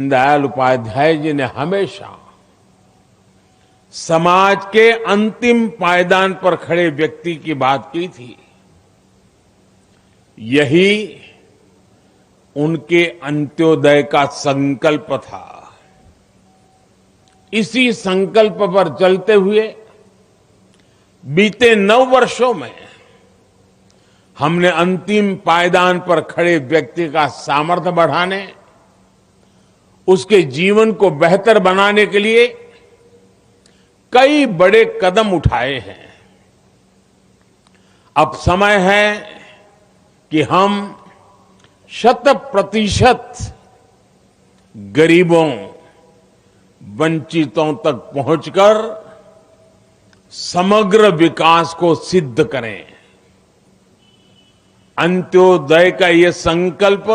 दयाल उपाध्याय जी ने हमेशा समाज के अंतिम पायदान पर खड़े व्यक्ति की बात की थी। यही उनके अंत्योदय का संकल्प था। इसी संकल्प पर चलते हुए बीते 9 वर्षों में हमने अंतिम पायदान पर खड़े व्यक्ति का सामर्थ्य बढ़ाने, उसके जीवन को बेहतर बनाने के लिए कई बड़े कदम उठाए हैं। अब समय है कि हम 100% गरीबों, वंचितों तक पहुंचकर समग्र विकास को सिद्ध करें। अंत्योदय का ये संकल्प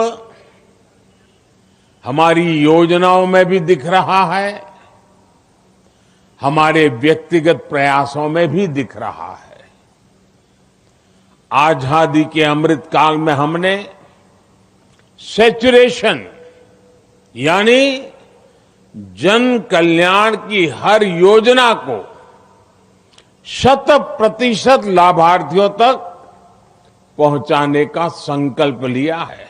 हमारी योजनाओं में भी दिख रहा है, हमारे व्यक्तिगत प्रयासों में भी दिख रहा है। आजादी के अमृत काल में हमने सैचुरेशन यानी जन कल्याण की हर योजना को 100% लाभार्थियों तक पहुंचाने का संकल्प लिया है।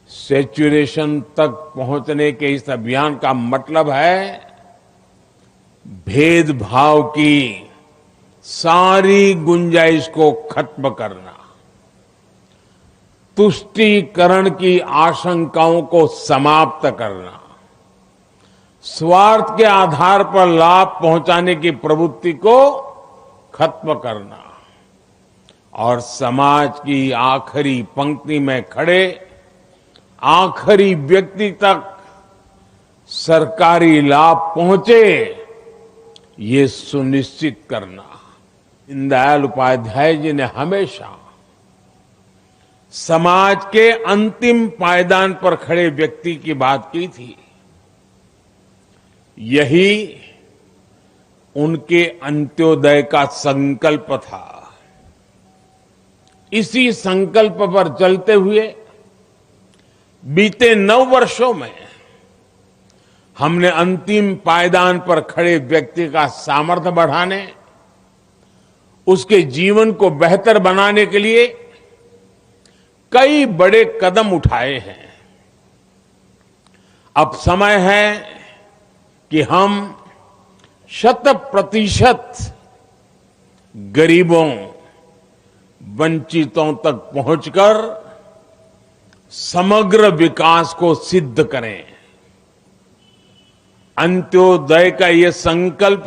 सैचुरेशन तक पहुंचने के इस अभियान का मतलब है भेदभाव की सारी गुंजाइश को खत्म करना, तुष्टीकरण की आशंकाओं को समाप्त करना, स्वार्थ के आधार पर लाभ पहुंचाने की प्रवृत्ति को खत्म करना और समाज की आखिरी पंक्ति में खड़े आखिरी व्यक्ति तक सरकारी लाभ पहुंचे, ये सुनिश्चित करना। दीनदयाल उपाध्याय जी ने हमेशा समाज के अंतिम पायदान पर खड़े व्यक्ति की बात की थी। यही उनके अंत्योदय का संकल्प था। इसी संकल्प पर चलते हुए बीते 9 वर्षों में हमने अंतिम पायदान पर खड़े व्यक्ति का सामर्थ्य बढ़ाने, उसके जीवन को बेहतर बनाने के लिए कई बड़े कदम उठाए हैं। अब समय है कि हम 100% गरीबों, वंचितों तक पहुंचकर समग्र विकास को सिद्ध करें। अंत्योदय का ये संकल्प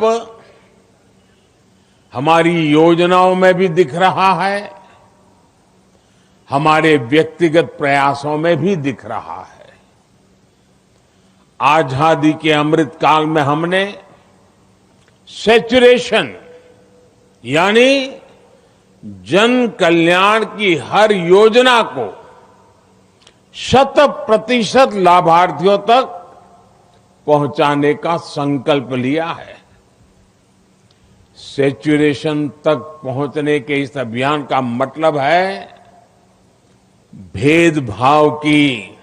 हमारी योजनाओं में भी दिख रहा है, हमारे व्यक्तिगत प्रयासों में भी दिख रहा है। आजादी के अमृत काल में हमने सैचुरेशन यानी जन कल्याण की हर योजना को 100% लाभार्थियों तक पहुंचाने का संकल्प लिया है। सैचुरेशन तक पहुंचने के इस अभियान का मतलब है भेदभाव की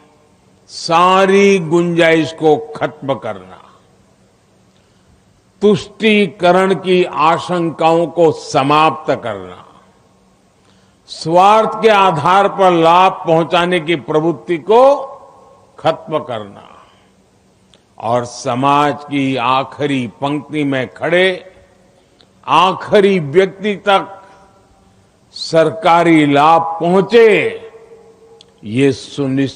सारी गुंजाइश को खत्म करना, तुष्टीकरण की आशंकाओं को समाप्त करना, स्वार्थ के आधार पर लाभ पहुंचाने की प्रवृत्ति को खत्म करना और समाज की आखिरी पंक्ति में खड़े आखिरी व्यक्ति तक सरकारी लाभ पहुंचे, ये सुनिश्चित